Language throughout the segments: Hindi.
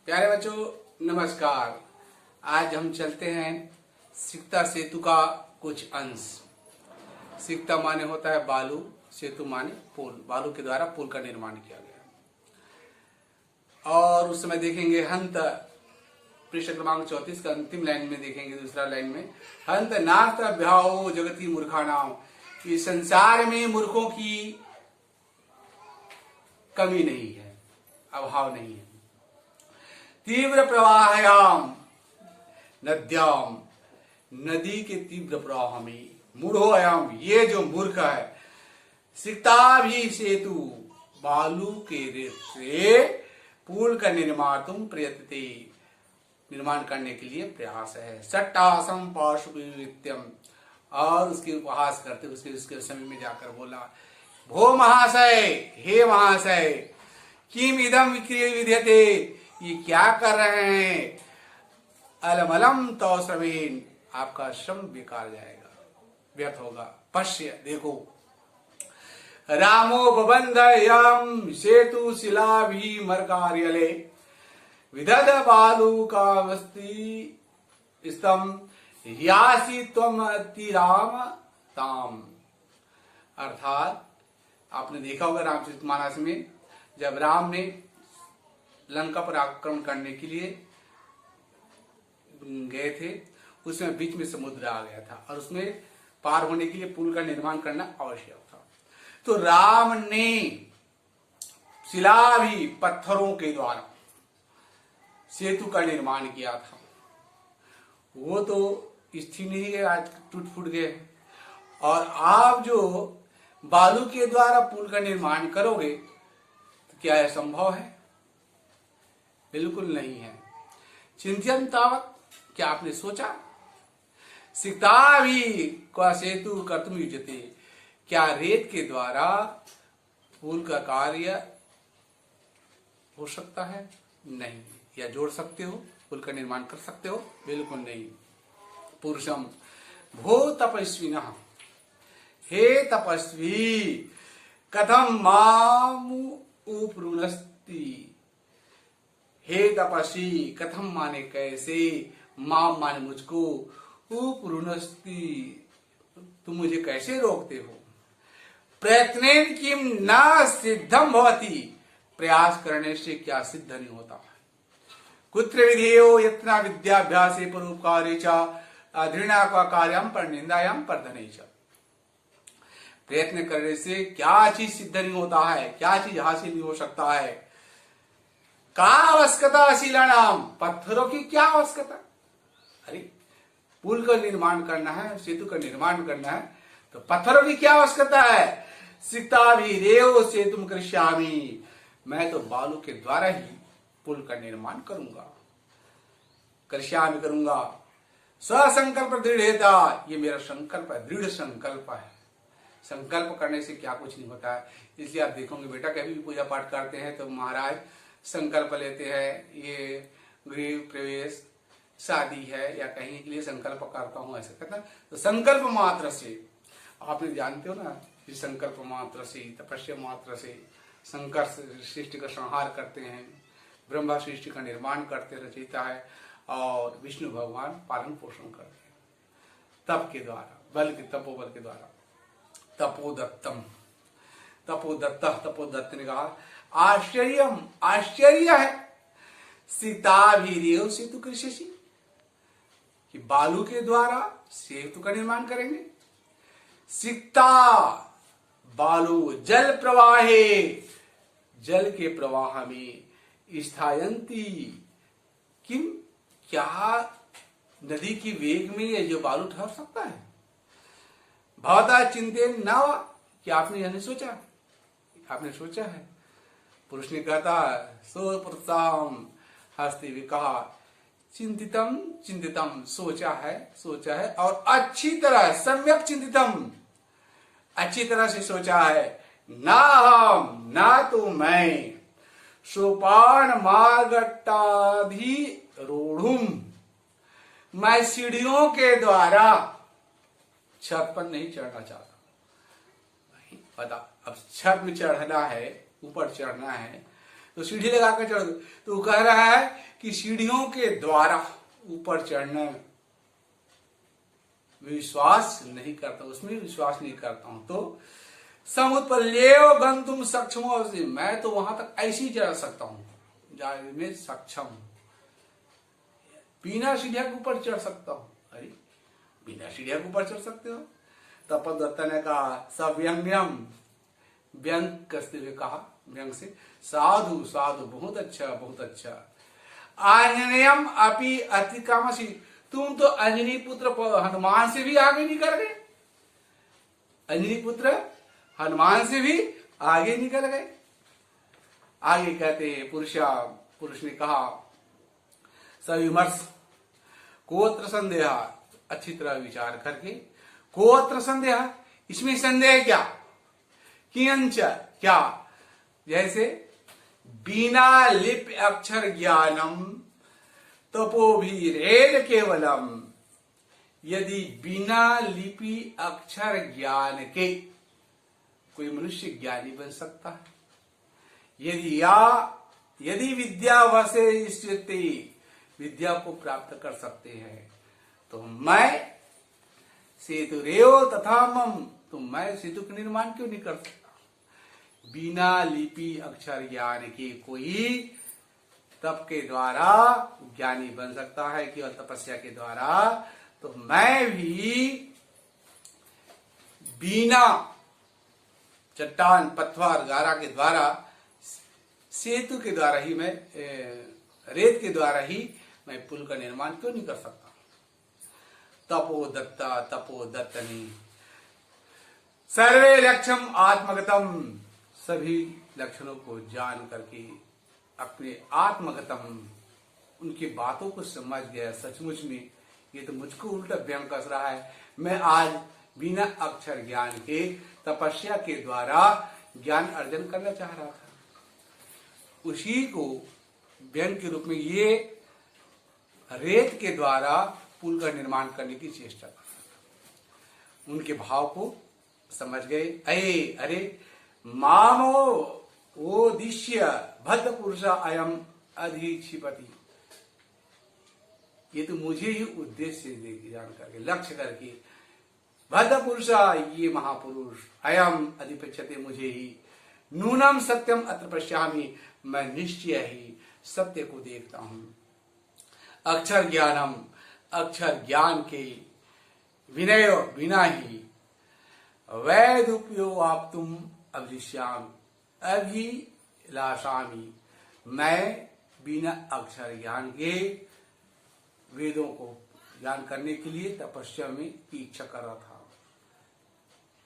प्यारे बच्चों नमस्कार। आज हम चलते हैं सिकता सेतु का कुछ अंश। सिकता माने होता है बालू, सेतु माने पुल। बालू के द्वारा पुल का निर्माण किया गया। और उस समय देखेंगे हंत पृष्ठ क्रमांक 34 का अंतिम लाइन में देखेंगे, दूसरा लाइन में हंत नाथ भ्याओ जगती मूर्खाणाम। इस संसार में मूर्खों की कमी नहीं है, अभाव नहीं है। तीव्र प्रवाहयाम नद्याम, नदी के तीव्र प्रवाह में मूढ़ोयाम, ये जो मूर्ख है, सिकता भी सेतु, बालू के रेत से पुल का निर्माण तुम प्रयत्ते, निर्माण करने के लिए प्रयास है। सट्टासम पार्श्ववित्यम, और उसके उपहास करते उसके समय में जाकर बोला, भो महाशय, हे महाशय, किम इदम विक्रिय विद्यते, ये क्या कर रहे हैं। अलमलम तो श्रमेन, आपका श्रम बेकार जाएगा, व्यर्थ होगा। पश्य, देखो, रामो बबंधयम सेतु शिला भी मरकार्यले विदध बालू का वस्ती स्तम यासी त्वम अतिराम ताम। अर्थात आपने देखा होगा रामचरितमानस में, जब राम ने लंका पर आक्रमण करने के लिए गए थे, उसमें बीच में समुद्र आ गया था और उसमें पार होने के लिए पुल का निर्माण करना आवश्यक था। तो राम ने शिला भी, पत्थरों के द्वारा सेतु का निर्माण किया था। वो तो स्थिर नहीं गए, आज टूट फूट गए। और आप जो बालू के द्वारा पुल का निर्माण करोगे तो क्या यह संभव है? बिल्कुल नहीं है। चिंतन तावत, क्या आपने सोचा? सिकता भी का सेतु कर्तुम युज्यते, क्या रेत के द्वारा पुल का कार्य हो सकता है? नहीं। या जोड़ सकते हो, पुल का निर्माण कर सकते हो? बिल्कुल नहीं। पुरुषम भो तपस्विनः, हे तपस्वी, कथम माम उपरुणस्ति, हे तपस्वी, कथम माने कैसे, माम माने मुझको, उपरुणस्ति, तुम मुझे कैसे रोकते हो। प्रयत्नेन किम न सिद्धम भवति, प्रयास करने से क्या सिद्ध नहीं होता। कुत्र विधेयो यत्ना विद्याभ्यासे परोपकारे च अधृणा का कार्यम पर निंदायाम पर धने च। प्रयत्न करने से क्या चीज सिद्ध नहीं होता है, क्या चीज हासिल नहीं हो सकता है। का आवश्यकता शिलानाम, पत्थरों की क्या आवश्यकता। अरे पुल का निर्माण करना है, सेतु का निर्माण करना है, तो पत्थरों की क्या आवश्यकता है। सिकता भी रेव सेतुम करिष्यामि, मैं तो बालू के द्वारा ही पुल का निर्माण करूंगा, करिष्यामि करूंगा। स्वसंकल्प दृढ़ता, ये मेरा संकल्प है, दृढ़ संकल्प है। संकल्प करने से क्या कुछ नहीं होता है। इसलिए आप देखोगे बेटा, कभी भी पूजा पाठ करते हैं तो महाराज संकल्प लेते हैं, ये गृह प्रवेश, शादी है या कहीं के लिए संकल्प करता हूं, ऐसा कहता है। तो संकल्प मात्र से, आपने जानते हो ना कि संकल्प मात्र से, तपस्या मात्र से शंकर सृष्टि का संहार करते हैं, ब्रह्मा सृष्टि का निर्माण करते रचयिता है, और विष्णु भगवान पालन पोषण करते हैं तप के द्वारा, बल के, तपोबल के द्वारा। तपोदत्तम, तपोदत्त, तपोदत्त ने कहा आश्चर्यम, आश्चर्य है, सीता भी सेतु कृषि, कि बालू के द्वारा सेतु का निर्माण करेंगे। सिकता बालू जल प्रवाहे, जल के प्रवाह में स्थायंती, किम, क्या नदी की वेग में ये जो बालू ठहर सकता है। भवता चिंतेन न, क्या आपने यह नहीं सोचा? आपने सोचा है। पुरुष ने कहता सो प्रोत्साहम हस्ति भी कहा, चिंतितम चिंतितम, सोचा है और अच्छी तरह, सम्यक चिंतितम, अच्छी तरह से सोचा है। ना हम, ना तो मैं, सोपान मार्गट्टाधि रूढ़ुम, मैं सीढ़ियों के द्वारा छत पर नहीं चढ़ना चाहता। नहीं पता, अब छत में चढ़ना है, ऊपर चढ़ना है, तो सीढ़ी लगा कर चढ़। तो वो कह रहा है कि सीढ़ियों के द्वारा ऊपर चढ़ने में विश्वास नहीं करता, उसमें विश्वास नहीं करता हूं। तो समुत्पल्लेव गंतुम सक्षमो, मैं तो वहां तक ऐसे ही जा सकता हूं जाने में सक्षम हूं, बिना सीढ़िया के ऊपर चढ़ सकता हूं। अरे बिना सीढ़िया के ऊपर चढ़ सकते हो? तपदत्ता ने कहा सव्यंग्यम, व्यंग कसते हुए कहा, व्यंग से, साधु साधु, बहुत अच्छा बहुत अच्छा। आंजनेयम अपि अतिक्रमसि, तुम तो अंजनी पुत्र हनुमान से भी आगे निकल गए, अंजनी पुत्र हनुमान से भी आगे निकल गए। आगे कहते हैं पुरुष ने कहा सविमर्श, कोत्र संदेह, अच्छी तरह विचार करके, कोत्र संदेह, इसमें संदेह क्या, किंच क्या, जैसे बिना लिप अक्षर ज्ञानम तपोभिरेद केवलम, यदि बिना लिपि अक्षर ज्ञान के कोई मनुष्य ज्ञानी बन सकता है, यदि विद्या वसे स्थिति, विद्या को प्राप्त कर सकते हैं, तो मैं सेतु रेव तथा मम, तो मैं सेतु का निर्माण क्यों नहीं कर सकता? बिना लिपि अक्षर ज्ञान के कोई तप के द्वारा ज्ञानी बन सकता है, केवल तपस्या के द्वारा, तो मैं भी बिना चट्टान पत्थर गारा के द्वारा, सेतु के द्वारा ही, मैं रेत के द्वारा ही मैं पुल का निर्माण क्यों नहीं कर सकता? तपोदत्ता तपोदत्तनी सर्वे लक्ष्यम आत्मगतम, सभी लक्षणों को जान करके अपने आत्मगतम, उनकी बातों को समझ गया। सचमुच में ये तो मुझको उल्टा व्यंग कस रहा है। मैं आज बिना अक्षर ज्ञान के तपस्या के द्वारा ज्ञान अर्जन करना चाह रहा था, उसी को व्यंग के रूप में ये रेत के द्वारा पुल का निर्माण करने की चेष्टा कर रहा था। उनके भाव को समझ गए। अरे मामो वो दिश्य भद्द पुरुष अयम अधिक्षिपति, ये तो मुझे ही उद्देश्य जान करके, लक्ष्य करके, भद्द पुरुष, ये महापुरुष, अयम अधिपच्यते, मुझे ही, नूनम सत्यम अत्र पश्यामि, मैं निश्चय ही सत्य को देखता हूं। अक्षर ज्ञानम, अक्षर ज्ञान के विनय बिना ही वैदुप्यो आप तुम अभिश्याम अभिलाषामी, मैं बिना अक्षर ज्ञान के वेदों को ज्ञान करने के लिए तपस्या में की इच्छा कर रहा था।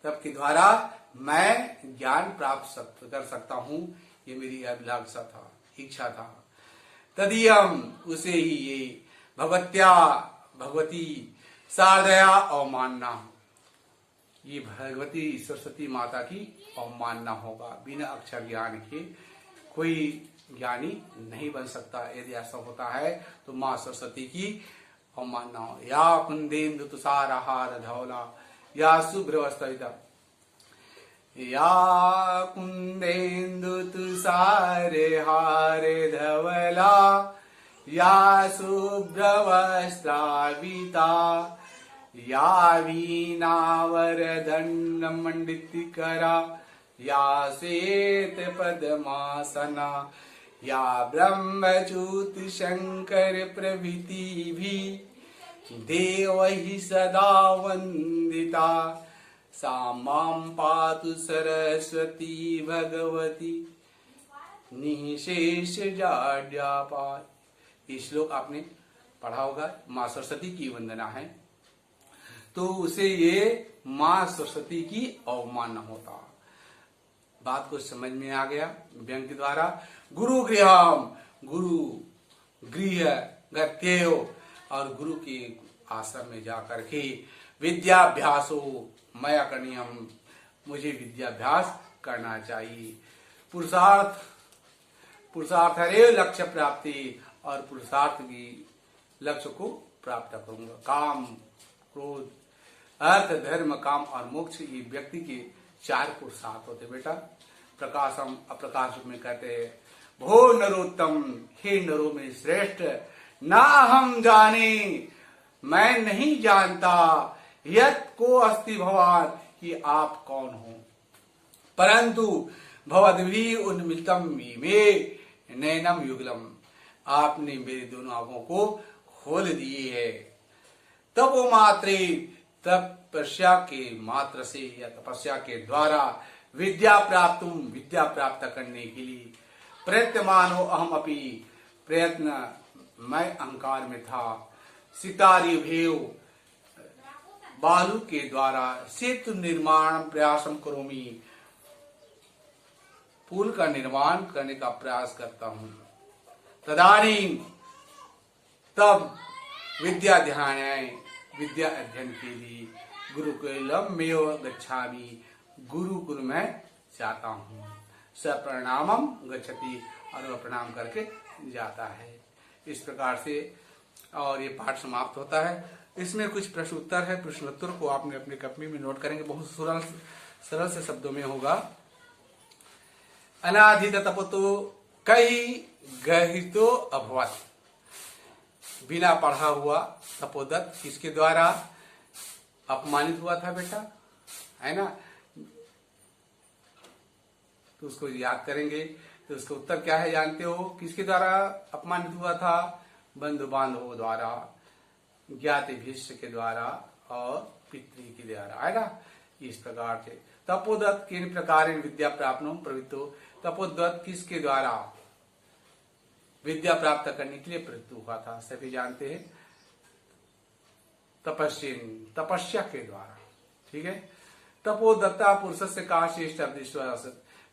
तब के द्वारा मैं ज्ञान प्राप्त कर सकता हूं, ये मेरी अभिलाषा था, इच्छा था। तदीयम, उसे ही ये भगवती शारदया अवमानना, ये भगवती सरस्वती माता की अवमानना होगा। बिना अक्षर ज्ञान के कोई ज्ञानी नहीं बन सकता। यदि ऐसा होता है तो माँ सरस्वती की अवमानना हो। या कुंदेन्दु तुषारहार धौला, या शुभ्रवस्त्रिता, या कुंदेन्दु तुषारहार धवला, या शुभ्रवस्त्राविता, या वीणावरदण्डमण्डितकरा, या श्वेत पद्मासना, या ब्रह्मच्युत शंकर प्रभृति भी देवैः सदा वंदिता, सा मां पातु सरस्वती भगवती निशेष जाड्यापाय। ये श्लोक आपने पढ़ा होगा, माँ सरस्वती की वंदना है, तो उसे ये माँ सरस्वती की अवमानना होता। बात को समझ में आ गया व्यंग के द्वारा। गुरु गृहम, गुरु गृह गत्येव, और गुरु के आश्रम में जाकर के विद्याभ्यासो मया करणीयम, मुझे विद्याभ्यास करना चाहिए। पुरुषार्थ हरे लक्ष्य प्राप्ति, और पुरुषार्थ की लक्ष्य को प्राप्त करूंगा। काम, क्रोध, अर्थ, धर्म, काम और मोक्ष, ये व्यक्ति के 4 पुरुषार्थ होते बेटा। प्रकाशम, अप्रकाश में कहते हैं भो नरोत्तम, हे नरों में श्रेष्ठ, ना हम जाने, मैं नहीं जानता, यत को अस्ति भवान, कि आप कौन हो, परंतु भवद्भिः उन्मिलितम मे नैनम युगलम, आपने मेरे दोनों आंखों को खोल दिए है। तपो मात्रे, तपस्या के मात्र से या तपस्या के द्वारा विद्या प्राप्त करने के लिए प्रयत्नमानो अहम अपि, प्रयत्न मैं अहंकार में था। सितारी भेव, बालू के द्वारा सेतु निर्माण प्रयासम करोमि, पुल का निर्माण करने का प्रयास करता हूं। तदानीं, तब विद्या ध्यान, विद्या अध्ययन के लिए गुरुकुलम मेव गच्छामि, गुरुकुल में जाता हूँ। सप्रणामम गच्छति, और वह प्रणाम करके जाता है। इस प्रकार से और ये पाठ समाप्त होता है। इसमें कुछ प्रश्न उत्तर है, प्रश्नोत्तर को आपने अपने कॉपी में नोट करेंगे, बहुत सरल से शब्दों में होगा। अनाधित तपतो कई गहितो अभवत, बिना पढ़ा हुआ तपोदत्त किसके द्वारा अपमानित हुआ था बेटा, है ना। तो उसको याद करेंगे, तो उसका उत्तर क्या है जानते हो, किसके द्वारा अपमानित हुआ था, बंधु बांधवों द्वारा, ज्ञाति भीष्म के द्वारा और पितृ के द्वारा, है ना। इस प्रकार से तपोदत्त किन प्रकार विद्या प्राप्त प्रवृत्तो, तपोदत्त किसके द्वारा विद्या प्राप्त करने के लिए प्रवृत्त हुआ था, सभी जानते हैं, तपस्या के द्वारा, ठीक है। तपोदत्ता पुरुष से कहा श्रेष्ठ विश्वास,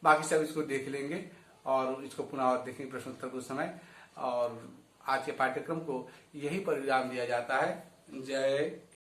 बाकी सब इसको देख लेंगे और इसको पुनः और देखेंगे प्रश्नोत्तर कुछ समय। और आज के पाठ्यक्रम को यही परिणाम दिया जाता है। जय